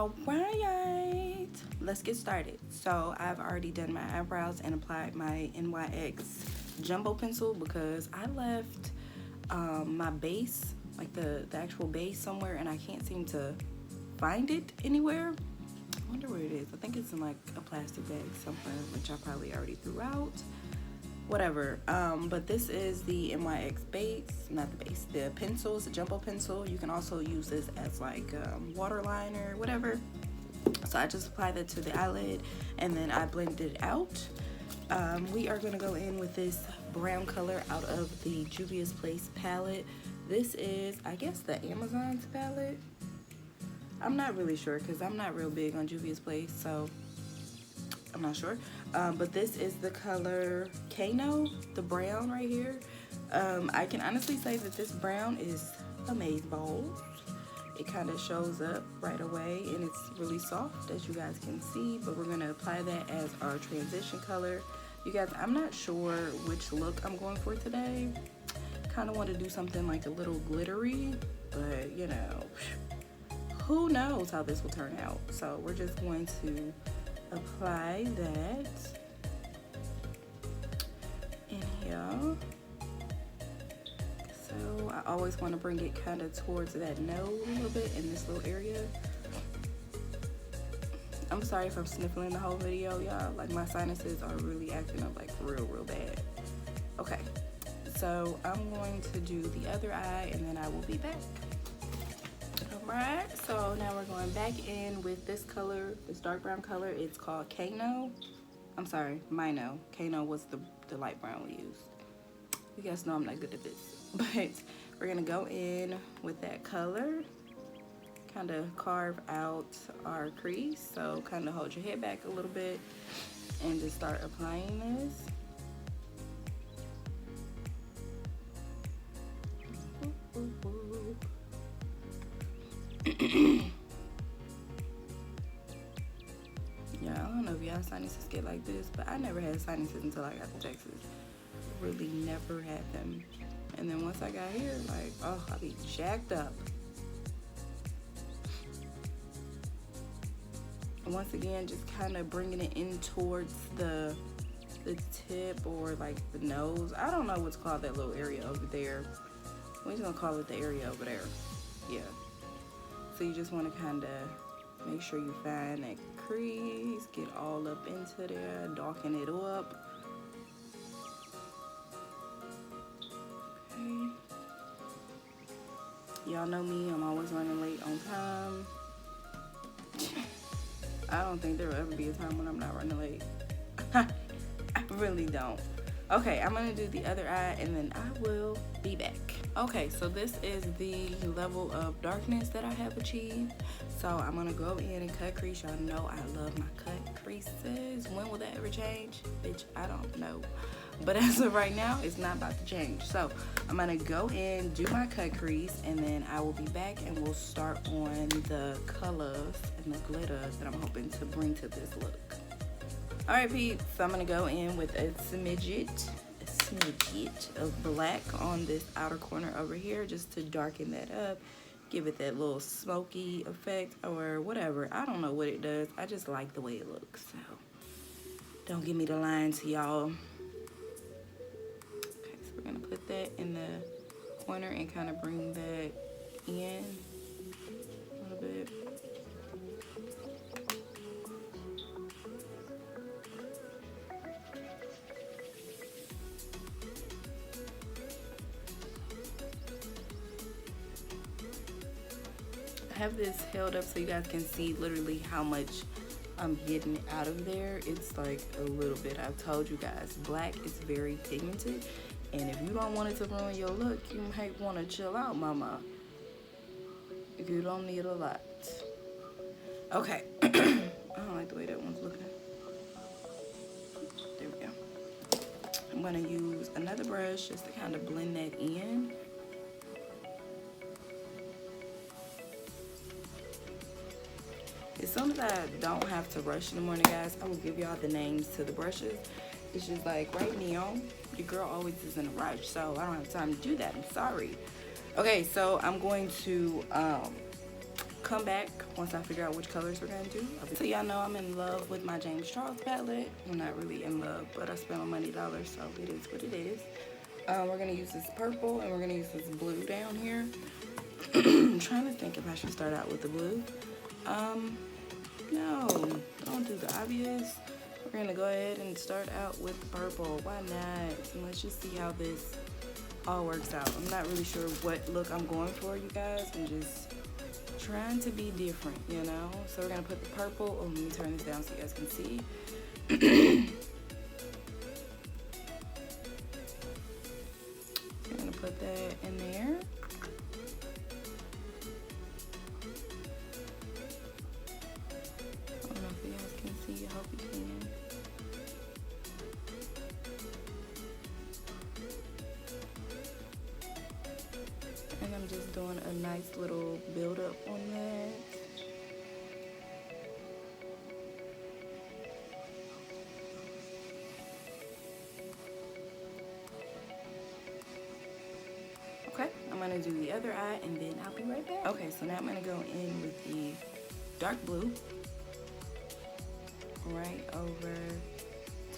All right, let's get started. So I've already done my eyebrows and applied my NYX jumbo pencil because I left my base, like the actual base somewhere, and I can't seem to find it anywhere. I wonder where it is. I think it's in like a plastic bag somewhere, which I probably already threw out. Whatever. But this is the NYX base, not the base, the pencil. It's a jumbo pencil. You can also use this as like waterline or whatever. So I just applied that to the eyelid and then I blended it out. We are going to go in with this brown color out of the Juvia's Place palette. This is, I guess, the Amazon's palette. I'm not really sure because I'm not real big on Juvia's Place, so I'm not sure. But this is the color 𝕠𝕠𝕠𝕠, the brown right here. I can honestly say that this brown is amazeballs. It kind of shows up right away and it's really soft, as you guys can see, but we're gonna apply that as our transition color. You guys, I'm not sure which look I'm going for today. Kind of want to do something like a little glittery, but you know, who knows how this will turn out. So we're just going to apply that in here. So I always want to bring it kind of towards that nose a little bit in this little area. I'm sorry if I'm sniffling the whole video, y'all. Like, my sinuses are really acting up like real bad. Okay, so I'm going to do the other eye and then I will be back. Alright, so now we're going back in with this color, this dark brown color. It's called 𝕠𝕠𝕠𝕠. I'm sorry, 𝕬𝕠. 𝕠𝕠𝕠 was the light brown we used. You guys know I'm not good at this. But we're gonna go in with that color, kind of carve out our crease. So kind of hold your head back a little bit and just start applying this. Yeah, I don't know if y'all sinuses get like this, but I never had sinuses until I got to Texas. Really never had them. And then once I got here, like, oh, I be jacked up. And once again, just kind of bringing it in towards the tip or like the nose. I don't know what's called that little area over there. We're just gonna call it the area over there. Yeah. So you just want to kind of make sure you find that crease, get all up into there, darken it up. Okay. Y'all know me, I'm always running late on time. I don't think there will ever be a time when I'm not running late. I really don't. Okay, I'm gonna do the other eye and then I will be back. Okay, so this is the level of darkness that I have achieved. So I'm gonna go in and cut crease. Y'all know I love my cut creases. When will that ever change? Bitch, I don't know. But as of right now, it's not about to change. So I'm gonna go in, do my cut crease, and then I will be back and we'll start on the colors and the glitter that I'm hoping to bring to this look. All right, peeps, so I'm gonna go in with a smidget of black on this outer corner over here just to darken that up, give it that little smoky effect or whatever. I don't know what it does. I just like the way it looks, so don't give me the lines, y'all. Okay, so we're gonna put that in the corner and kind of bring that in a little bit. I have this held up so you guys can see literally how much I'm getting out of there. It's like a little bit. I've told you guys, black is very pigmented, and if you don't want it to ruin your look, you might want to chill out, mama. You don't need a lot. Okay. I don't like the way that one's looking. There we go. I'm gonna use another brush just to kind of blend that in. As soon as I don't have to rush in the morning, guys, I will give y'all the names to the brushes. It's just like right now, your girl always is in a rush, so I don't have time to do that. I'm sorry. Okay, so I'm going to come back once I figure out which colors we're gonna do. So y'all know I'm in love with my James Charles palette. I'm not really in love, but I spent my money dollars, so it is what it is. We're gonna use this purple and we're gonna use this blue down here. I'm trying to think if I should start out with the blue. No, don't do the obvious. We're gonna go ahead and start out with purple. Why not? And let's just see how this all works out. I'm not really sure what look I'm going for, you guys. I'm just trying to be different, you know? So we're gonna put the purple. Oh, let me turn this down so you guys can see. We're gonna put that in there. I don't know if you guys can see. I hope you can. And I'm just doing a nice little build up on that. Okay, I'm gonna do the other eye and then I'll be right back. Okay, so now I'm gonna go in with the dark blue right over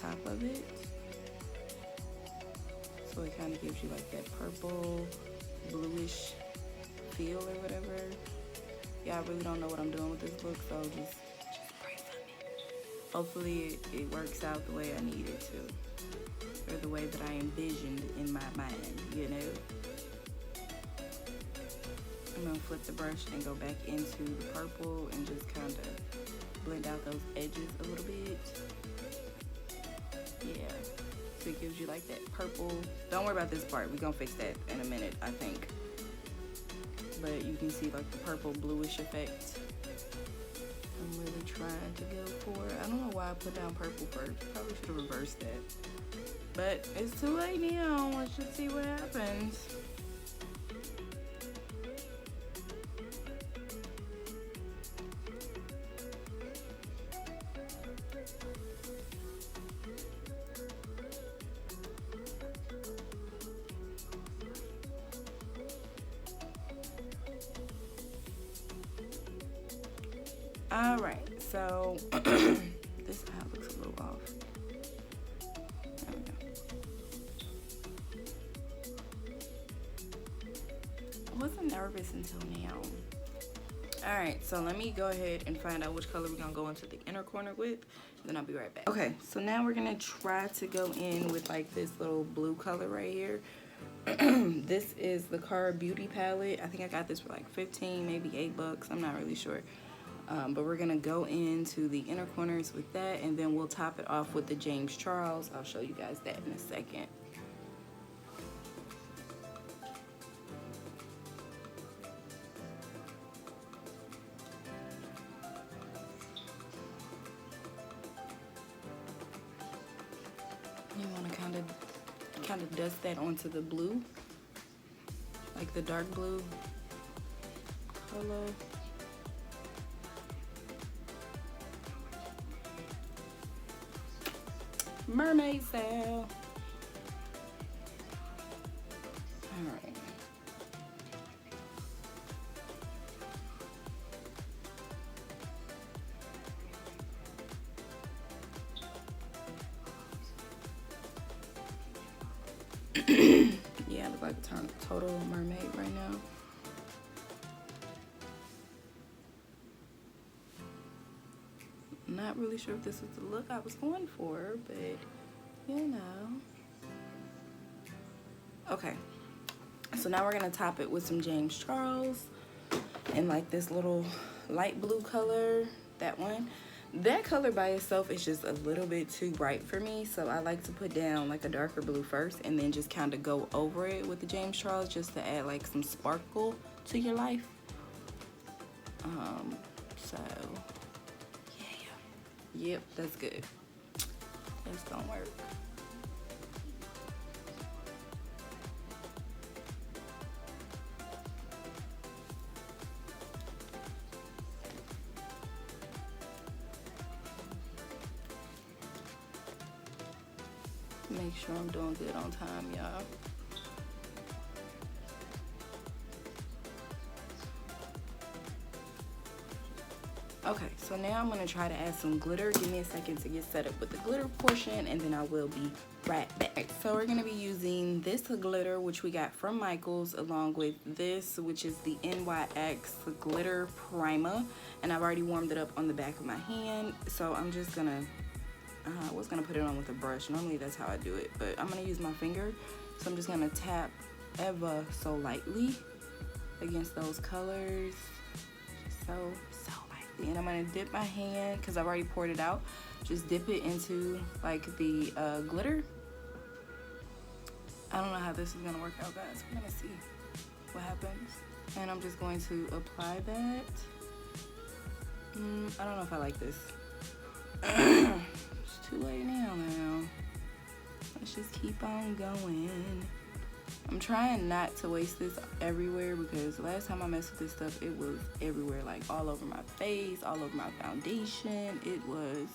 top of it. So it kind of gives you like that purple, bluish feel or whatever. Yeah, I really don't know what I'm doing with this look, so just pray for me. Hopefully it works out the way I need it to, or the way that I envisioned in my mind, you know. I'm gonna flip the brush and go back into the purple and just kind of blend out those edges a little bit. Yeah. So it gives you like that purple. Don't worry about this part. We're gonna fix that in a minute, I think. But you can see like the purple bluish effect I'm really trying to go for. I don't know why I put down purple first. Probably should have reversed that. But it's too late now. Let's just see what happens. All right, so this eye looks a little off. There we go. I wasn't nervous until now. All right, so let me go ahead and find out which color we're gonna go into the inner corner with, and then I'll be right back. Okay, so now we're gonna try to go in with like this little blue color right here. This is the Cara Beauty palette. I think I got this for like 15, maybe $8. I'm not really sure. But we're gonna go into the inner corners with that, and then we'll top it off with the James Charles. I'll show you guys that in a second. You want to kind of dust that onto the blue, like the dark blue color. Mermaid style. All right. Yeah, I look like a total mermaid right now. Not really sure if this was the look I was going for, but you know. Okay, so now we're gonna top it with some James Charles and like this little light blue color, that one. That color by itself is just a little bit too bright for me, so I like to put down like a darker blue first and then just kind of go over it with the James Charles just to add like some sparkle to your life. So yep, that's good. That's gonna work. Make sure I'm doing good on time, y'all. Okay, so now I'm gonna try to add some glitter. Give me a second to get set up with the glitter portion, and then I will be right back. So we're gonna be using this glitter, which we got from Michaels, along with this, which is the NYX glitter primer, and I've already warmed it up on the back of my hand. So I'm just gonna, I was gonna put it on with a brush. Normally that's how I do it, but I'm gonna use my finger. So I'm just gonna tap ever so lightly against those colors, so lightly. And I'm gonna dip my hand, because I've already poured it out, just dip it into like the glitter. I don't know how this is gonna work out, guys. We're gonna see what happens. And I'm just going to apply that. I don't know if I like this. It's too late now. Let's just keep on going. I'm trying not to waste this everywhere, because last time I messed with this stuff, it was everywhere, like all over my face, all over my foundation. It was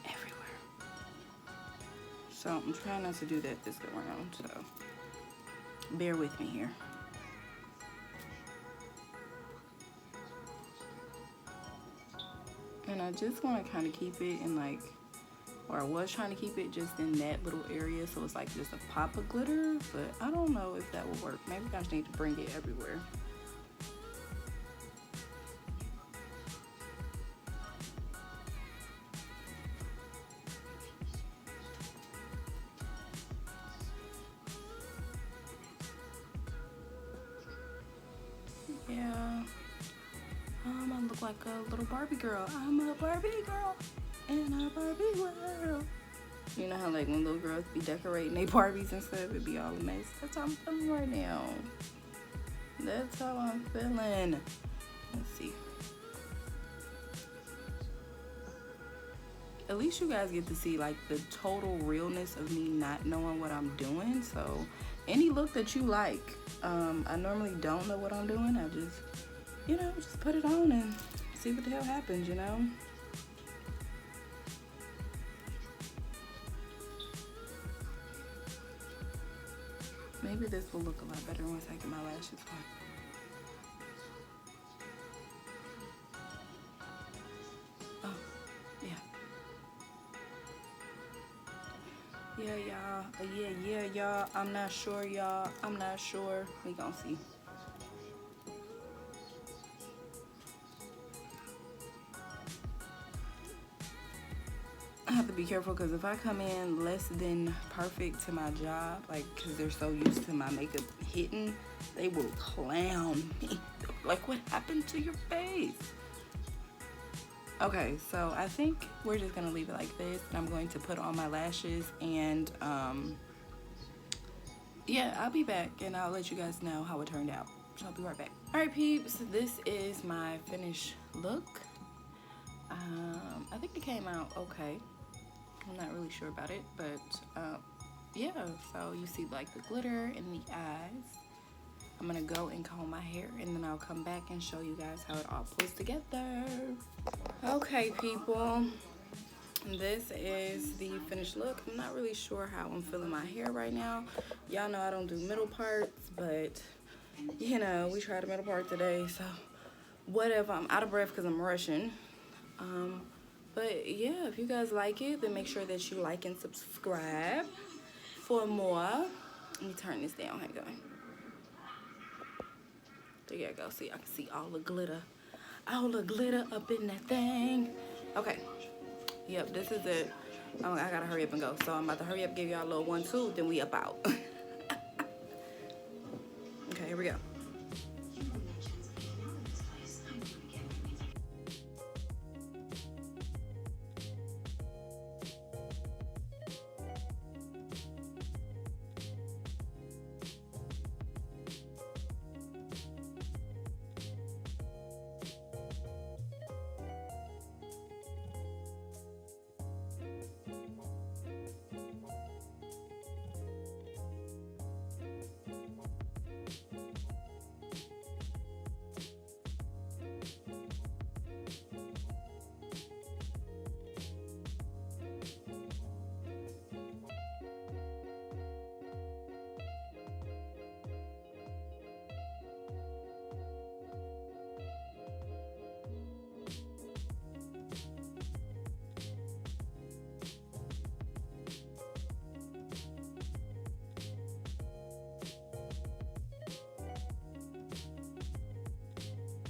everywhere. So I'm trying not to do that this go around, so bear with me here. And I just want to kind of keep it in like, or I was trying to keep it just in that little area, so it's like just a pop of glitter, but I don't know if that will work. Maybe I just need to bring it everywhere. Yeah, I look like a little Barbie girl. I'm a Barbie girl in a Barbie world. You know how like when little girls be decorating their Barbies and stuff, it be all a mess. That's how I'm feeling right now. That's how I'm feeling. Let's see. At least you guys get to see like the total realness of me not knowing what I'm doing. So any look that you like, I normally don't know what I'm doing. I just, you know, just put it on and see what the hell happens, you know? Maybe this will look a lot better once I get my lashes on. Oh, yeah. Yeah, y'all. Yeah, y'all. I'm not sure, y'all. I'm not sure. We gonna see. I have to be careful, because if I come in less than perfect to my job, like, because they're so used to my makeup hitting, they will clown me. Like, what happened to your face? Okay, so I think we're just gonna leave it like this, and I'm going to put on my lashes, and yeah, I'll be back, and I'll let you guys know how it turned out. So I'll be right back. All right, peeps, this is my finished look. I think it came out okay. I'm not really sure about it, but yeah, so you see like the glitter in the eyes. I'm gonna go and comb my hair, and then I'll come back and show you guys how it all pulls together. Okay, people, this is the finished look. I'm not really sure how I'm feeling my hair right now. Y'all know I don't do middle parts, but you know, we tried the middle part today, so whatever. I'm out of breath because I'm rushing. But yeah, if you guys like it, then make sure that you like and subscribe for more. Let me turn this down. Hang on. There you go. See, I can see all the glitter up in that thing. Okay. Yep, this is it. Oh, I gotta hurry up and go. So I'm about to hurry up, give y'all a little 1-2, then we up out. Okay, here we go.